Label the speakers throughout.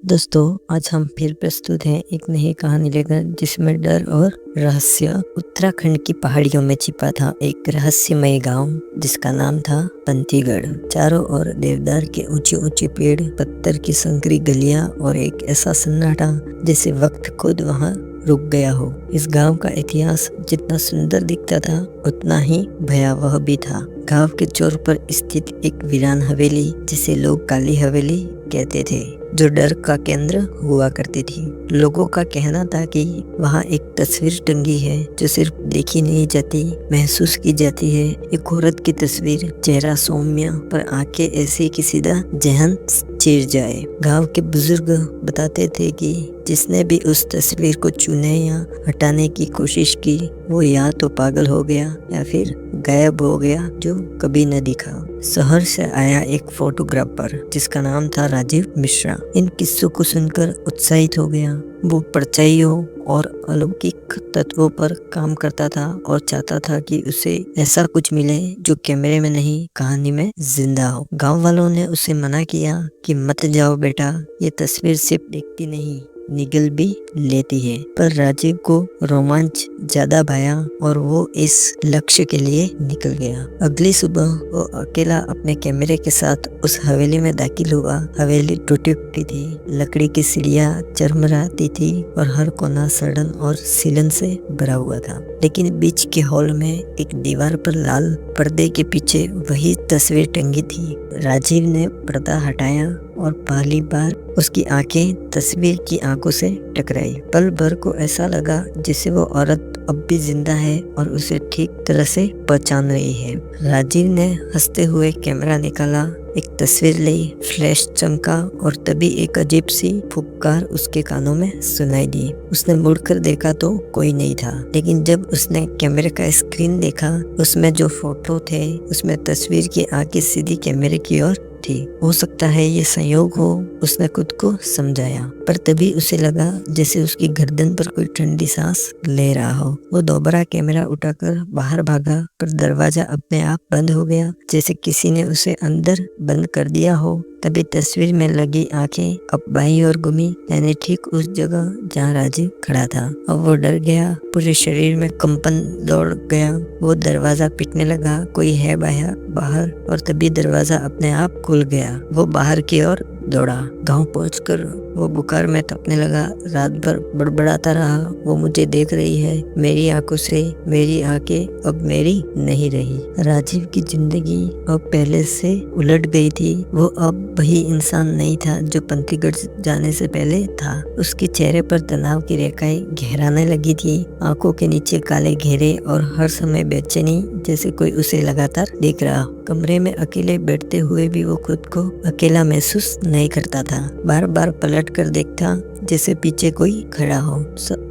Speaker 1: दोस्तों, आज हम फिर प्रस्तुत हैं एक नई कहानी लेकर, जिसमें डर और रहस्य। उत्तराखंड की पहाड़ियों में छिपा था एक रहस्यमय गांव, जिसका नाम था पंथीगढ़। चारों ओर देवदार के ऊंचे ऊंचे पेड़, पत्थर की संकरी गलियां और एक ऐसा सन्नाटा जैसे वक्त खुद वहां रुक गया हो। इस गांव का इतिहास जितना सुंदर दिखता था, उतना ही भयावह भी था। गांव के चौर पर स्थित एक वीरान हवेली, जिसे लोग काली हवेली कहते थे, जो डर का केंद्र हुआ करती थी। लोगों का कहना था कि वहाँ एक तस्वीर टंगी है जो सिर्फ देखी नहीं जाती, महसूस की जाती है। एक औरत की तस्वीर, चेहरा सौम्य पर आंखें ऐसी कि सीधा जहन चीर जाए। गांव के बुजुर्ग बताते थे कि जिसने भी उस तस्वीर को छूने या हटाने की कोशिश की, वो या तो पागल हो गया या फिर गायब हो गया, जो कभी न दिखा। शहर से आया एक फोटोग्राफर, जिसका नाम था राजीव मिश्रा, इन किस्सों को सुनकर उत्साहित हो गया। वो परछाइयों और अलौकिक तत्वों पर काम करता था और चाहता था कि उसे ऐसा कुछ मिले जो कैमरे में नहीं, कहानी में जिंदा हो। गांव वालों ने उसे मना किया कि मत जाओ बेटा, ये तस्वीर सिर्फ देखती नहीं, निगल भी लेती है। पर राजीव को रोमांच ज्यादा भाया और वो इस लक्ष्य के लिए निकल गया। अगली सुबह वो अकेला अपने कैमरे के साथ उस हवेली में दाखिल हुआ। हवेली टूटी फूटी थी, लकड़ी की सीढ़ियां चरमराती थी और हर कोना सड़न और सीलन से भरा हुआ था। लेकिन बीच के हॉल में एक दीवार पर लाल पर्दे के पीछे वही तस्वीर टंगी थी। राजीव ने पर्दा हटाया और पहली बार उसकी आंखें तस्वीर की आंखों से टकराई। पल भर को ऐसा लगा जैसे वो औरत अब भी जिंदा है और उसे ठीक तरह से पहचान रही है। राजीव ने हंसते हुए कैमरा निकाला, एक तस्वीर ली, फ्लैश चमका और तभी एक अजीब सी फुफकार उसके कानों में सुनाई दी। उसने मुड़कर देखा तो कोई नहीं था, लेकिन जब उसने कैमरे का स्क्रीन देखा, उसमें जो फोटो थे, उसमें तस्वीर की आंखें सीधी कैमरे की ओर थी। हो सकता है ये संयोग हो, उसने खुद को समझाया। पर तभी उसे लगा जैसे उसकी गर्दन पर कोई ठंडी सांस ले रहा हो। वो दोबारा कैमरा उठाकर बाहर भागा, पर दरवाजा अपने आप बंद हो गया, जैसे किसी ने उसे अंदर बंद कर दिया हो। तभी तस्वीर में लगी आंखें अब बाईं ओर घूमी, यानी ठीक उस जगह जहाँ राजीव खड़ा था। अब वो डर गया, पूरे शरीर में कंपन दौड़ गया। वो दरवाजा पीटने लगा, कोई है बाहर, और तभी दरवाजा अपने आप खुल गया। वो बाहर की ओर दौड़ा। गांव पहुंचकर वो बुखार में तपने लगा। रात भर बड़बड़ाता रहा, वो मुझे देख रही है, मेरी आंखों से मेरी आंखें अब मेरी नहीं रही। राजीव की जिंदगी अब पहले से उलट गई थी। वो अब वही इंसान नहीं था जो पंथीगढ़ जाने से पहले था। उसके चेहरे पर तनाव की रेखाएं गहराने लगी थी, आंखों के नीचे काले घेरे और हर समय बेचैनी, जैसे कोई उसे लगातार देख रहा। कमरे में अकेले बैठते हुए भी वो खुद को अकेला महसूस नहीं करता था। बार बार पलट कर देखता जैसे पीछे कोई खड़ा हो।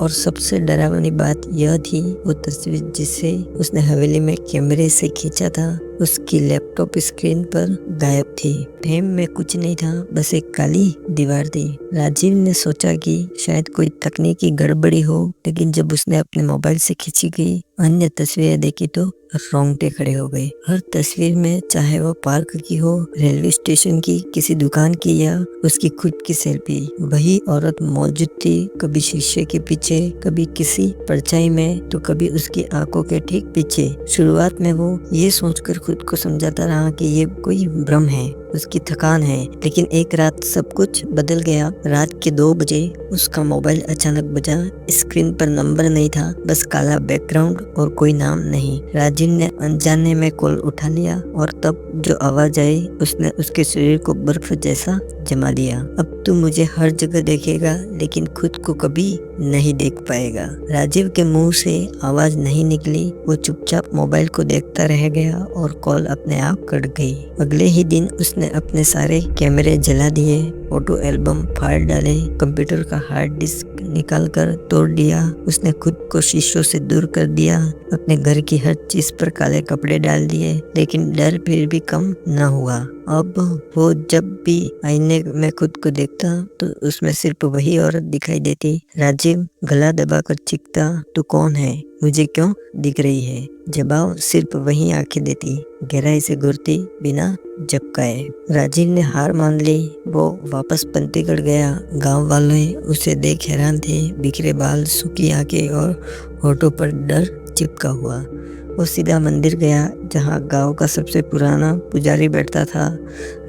Speaker 1: और सबसे डरावनी बात यह थी, वो तस्वीर जिसे उसने हवेली में कैमरे से खींचा था, उसकी लैपटॉप स्क्रीन पर गायब थी। फ्रेम में कुछ नहीं था, बस एक काली दीवार थी। राजीव ने सोचा कि शायद कोई तकनीकी गड़बड़ी हो, लेकिन जब उसने अपने मोबाइल से खींची गई अन्य तस्वीरें देखी तो रोंगटे खड़े हो गए। हर तस्वीर में, चाहे वो पार्क की हो, रेलवे स्टेशन की, किसी दुकान की या उसकी खुद की सेल्फी, वही औरत मौजूद थी। कभी शीशे के पीछे, कभी किसी परछाई में, तो कभी उसकी आंखों के ठीक पीछे। शुरुआत में वो ये सोचकर खुद को समझाता रहा कि ये कोई भ्रम है, उसकी थकान है, लेकिन एक रात सब कुछ बदल गया। रात के 2 बजे उसका मोबाइल अचानक बजा। स्क्रीन पर नंबर नहीं था, बस काला बैकग्राउंड और कोई नाम नहीं। राजीव ने अनजाने में कॉल उठा लिया और तब जो आवाज आई, उसने उसके शरीर को बर्फ जैसा जमा दिया। अब तू मुझे हर जगह देखेगा, लेकिन खुद को कभी नहीं देख पाएगा। राजीव के मुंह से आवाज नहीं निकली। वो चुपचाप मोबाइल को देखता रह गया और कॉल अपने आप कट गई। अगले ही दिन उसने अपने सारे कैमरे जला दिए, फोटो एल्बम फाड़ डाले, कंप्यूटर का हार्ड डिस्क निकालकर तोड़ दिया। उसने खुद को शीशों से दूर कर दिया, अपने घर की हर चीज पर काले कपड़े डाल दिए, लेकिन डर फिर भी कम न हुआ। अब वो जब भी आईने में खुद को देखता तो उसमें सिर्फ वही औरत दिखाई देती। राजीव गला दबाकर चीखता, तू कौन है, मुझे क्यों दिख रही है? जवाब सिर्फ वही आंखें देती, गहराई से घूरती बिना झपकाए। राजीव ने हार मान ली। वो वापस पंतीगढ़ गया। गांव वाले उसे देख हैरान थे। बिखरे बाल, सूखी आंखें और होठों पर डर चिपका हुआ। वो सीधा मंदिर गया जहाँ गांव का सबसे पुराना पुजारी बैठता था।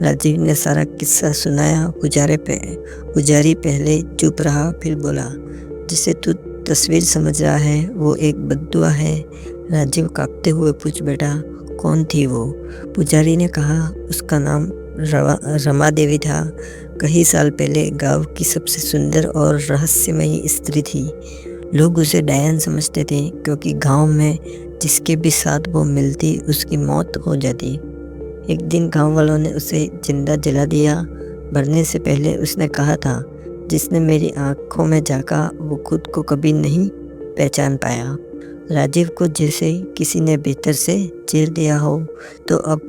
Speaker 1: राजीव ने सारा किस्सा सुनाया। पुजारी पहले चुप रहा, फिर बोला, जिसे तू तस्वीर समझ रहा है वो एक बद्दुआ है। राजीव कांपते हुए पूछ बैठा, कौन थी वो? पुजारी ने कहा, उसका नाम रमा देवी था। कई साल पहले गांव की सबसे सुंदर और रहस्यमयी स्त्री थी। लोग उसे डायन समझते थे क्योंकि गांव में जिसके भी साथ वो मिलती उसकी मौत हो जाती। एक दिन गांव वालों ने उसे जिंदा जला दिया। मरने से पहले उसने कहा था, जिसने मेरी आंखों में झांका वो खुद को कभी नहीं पहचान पाया। राजीव को जैसे किसी ने भीतर से चीर दिया हो। तो अब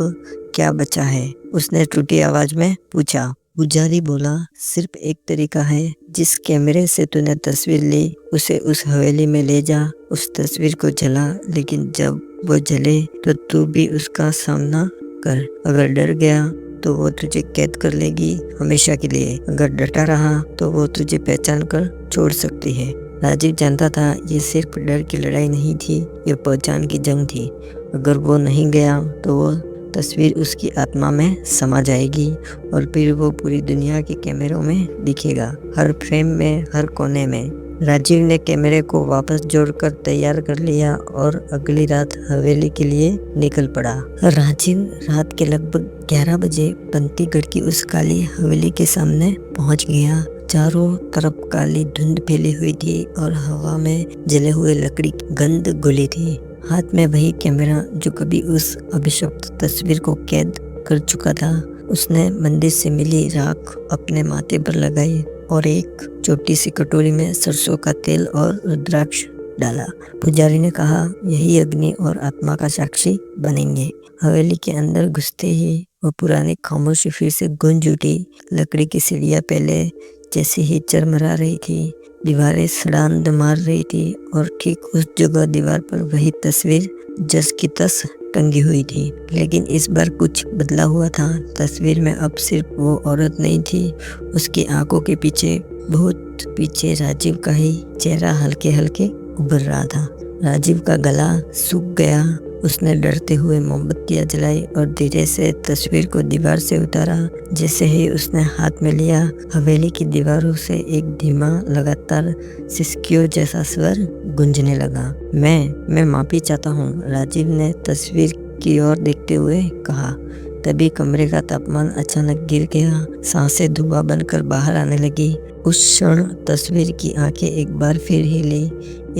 Speaker 1: क्या बचा है? उसने टूटी आवाज में पूछा। पुजारी बोला, सिर्फ एक तरीका है। जिस कैमरे से तूने तस्वीर ली उसे उस हवेली में ले जा, उस तस्वीर को जला, लेकिन जब वो जले तो तू भी उसका सामना कर। अगर डर गया तो वो तुझे कैद कर लेगी हमेशा के लिए। अगर डटा रहा तो वो तुझे पहचान कर छोड़ सकती है। राजीव जानता था ये सिर्फ डर की लड़ाई नहीं थी, ये पहचान की जंग थी। अगर वो नहीं गया तो वो तस्वीर उसकी आत्मा में समा जाएगी और फिर वो पूरी दुनिया के कैमरों में दिखेगा, हर फ्रेम में, हर कोने में। राजीव ने कैमरे को वापस जोड़कर तैयार कर लिया और अगली रात हवेली के लिए निकल पड़ा। राजीव रात के लगभग 11 बजे पंतीगढ़ की उस काली हवेली के सामने पहुंच गया। चारों तरफ काली धुंध फैली हुई थी और हवा में जले हुए लकड़ी की गंध घुली थी। हाथ में वही कैमरा जो कभी उस अभिशप्त तस्वीर को कैद कर चुका था। उसने मंदिर से मिली राख अपने माथे पर लगाई और एक छोटी सी कटोरी में सरसों का तेल और रुद्राक्ष डाला। पुजारी ने कहा, यही अग्नि और आत्मा का साक्षी बनेंगे। हवेली के अंदर घुसते ही वो पुरानी खामोशी फिर से गूंज उठी। लकड़ी की सीढ़ियाँ पहले जैसे ही चरमरा रही थी, दीवारें सड़ांध मार रही थी और ठीक उस जगह दीवार पर वही तस्वीर जस की तस टंगी हुई थी। लेकिन इस बार कुछ बदला हुआ था। तस्वीर में अब सिर्फ वो औरत नहीं थी, उसकी आंखों के पीछे, बहुत पीछे राजीव का ही चेहरा हल्के हल्के उभर रहा था। राजीव का गला सूख गया। उसने डरते हुए मोमबत्तियां जलाई और धीरे से तस्वीर को दीवार से उतारा। जैसे ही उसने हाथ में लिया, हवेली की दीवारों से एक धीमा लगातार सिसकियों जैसा स्वर गूंजने लगा। मैं माफी चाहता हूँ, राजीव ने तस्वीर की ओर देखते हुए कहा। तभी कमरे का तापमान अचानक गिर गया। सांसें धुआं बनकर बाहर आने लगी। उस क्षण तस्वीर की आंखें एक बार फिर हिली,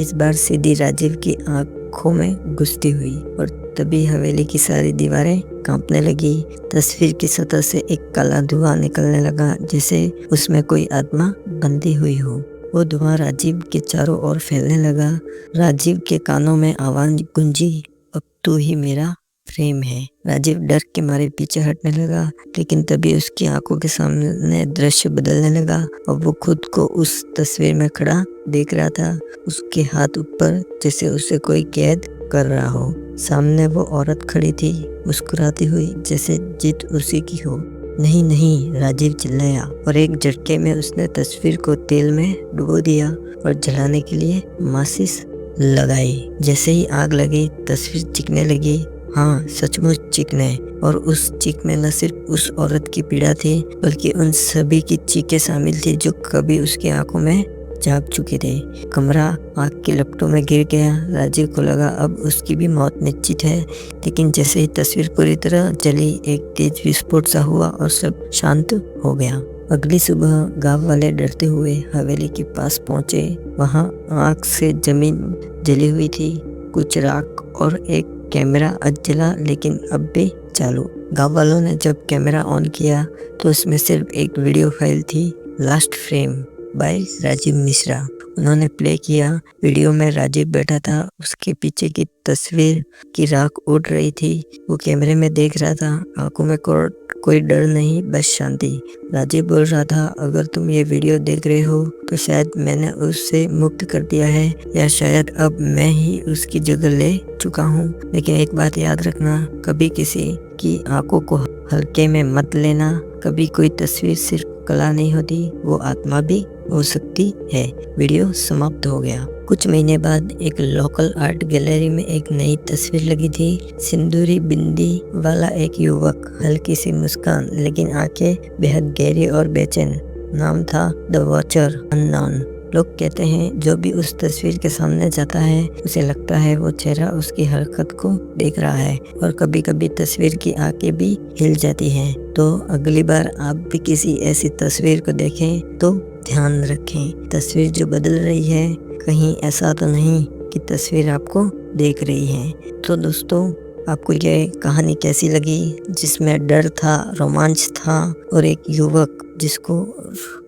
Speaker 1: इस बार सीधी राजीव की आंखों में घुसती हुई और तभी हवेली की सारी दीवारें कांपने लगी। तस्वीर की सतह से एक काला धुआं निकलने लगा, जैसे उसमें कोई आत्मा बंधी हुई हो। वो धुआं राजीव के चारों ओर फैलने लगा। राजीव के कानों में आवाज गूंजी, अब तू ही मेरा फ्रेम है। राजीव डर के मारे पीछे हटने लगा, लेकिन तभी उसकी आंखों के सामने दृश्य बदलने लगा और वो खुद को उस तस्वीर में खड़ा देख रहा था, उसके हाथ ऊपर, जैसे उसे कोई कैद कर रहा हो। सामने वो औरत खड़ी थी, मुस्कुराती हुई, जैसे जीत उसी की हो। नहीं नहीं, राजीव चिल्लाया और एक झटके में उसने तस्वीर को तेल में डुबो दिया और जलाने के लिए माचिस लगाई। जैसे ही आग लगी, तस्वीर चिकने लगी। हाँ, सचमुच चिकने। और उस चीख में न सिर्फ उस औरत की पीड़ा थी, बल्कि उन सभी की चीखें शामिल थी जो कभी उसकी आंखों में झांक चुके थे। कमरा आग की लपटों में गिर गया। राजीव को लगा अब उसकी भी मौत निश्चित है, लेकिन जैसे ही तस्वीर पूरी तरह जली, एक तेज विस्फोट सा हुआ और सब शांत हो गया। अगली सुबह गांव वाले डरते हुए हवेली के पास पहुंचे। वहां आग से जमीन जली हुई थी, कुछ राख और एक कैमरा आज जला, लेकिन अब भी चालू। गांव वालों ने जब कैमरा ऑन किया तो उसमें सिर्फ एक वीडियो फाइल थी, last frame by Rajiv Mishra. उन्होंने प्ले किया। वीडियो में राजीव बैठा था, उसके पीछे की तस्वीर की राख उड़ रही थी। वो कैमरे में देख रहा था, आंखों में कोई डर नहीं, बस शांति। राजीव बोल रहा था, अगर तुम ये वीडियो देख रहे हो तो शायद मैंने उससे मुक्त कर दिया है, या शायद अब मैं ही उसकी जगह ले चुका हूँ। लेकिन एक बात याद रखना, कभी किसी की आंखों को हल्के में मत लेना। कभी कोई तस्वीर सिर्फ कला नहीं होती, वो आत्मा भी हो सकती है। वीडियो समाप्त हो गया। कुछ महीने बाद एक लोकल आर्ट गैलरी में एक नई तस्वीर लगी थी। सिंदूरी बिंदी वाला एक युवक, हल्की सी मुस्कान, लेकिन आंखें बेहद गहरी और बेचैन। नाम था द वॉचर अननोन। लोग कहते हैं जो भी उस तस्वीर के सामने जाता है उसे लगता है वो चेहरा उसकी हरकत को देख रहा है, और कभी कभी तस्वीर की आंखें भी हिल जाती हैं। तो अगली बार आप भी किसी ऐसी तस्वीर को देखें तो ध्यान रखें, तस्वीर जो बदल रही है, कहीं ऐसा तो नहीं कि तस्वीर आपको देख रही है। तो दोस्तों, आपको ये कहानी कैसी लगी, जिसमें डर था, रोमांच था, और एक युवक जिसको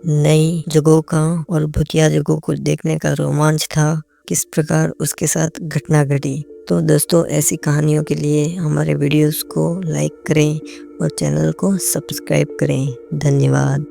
Speaker 1: नई जगहों का और भूतिया जगहों को देखने का रोमांच था, किस प्रकार उसके साथ घटना घटी। तो दोस्तों, ऐसी कहानियों के लिए हमारे वीडियोस को लाइक करें और चैनल को सब्सक्राइब करें। धन्यवाद।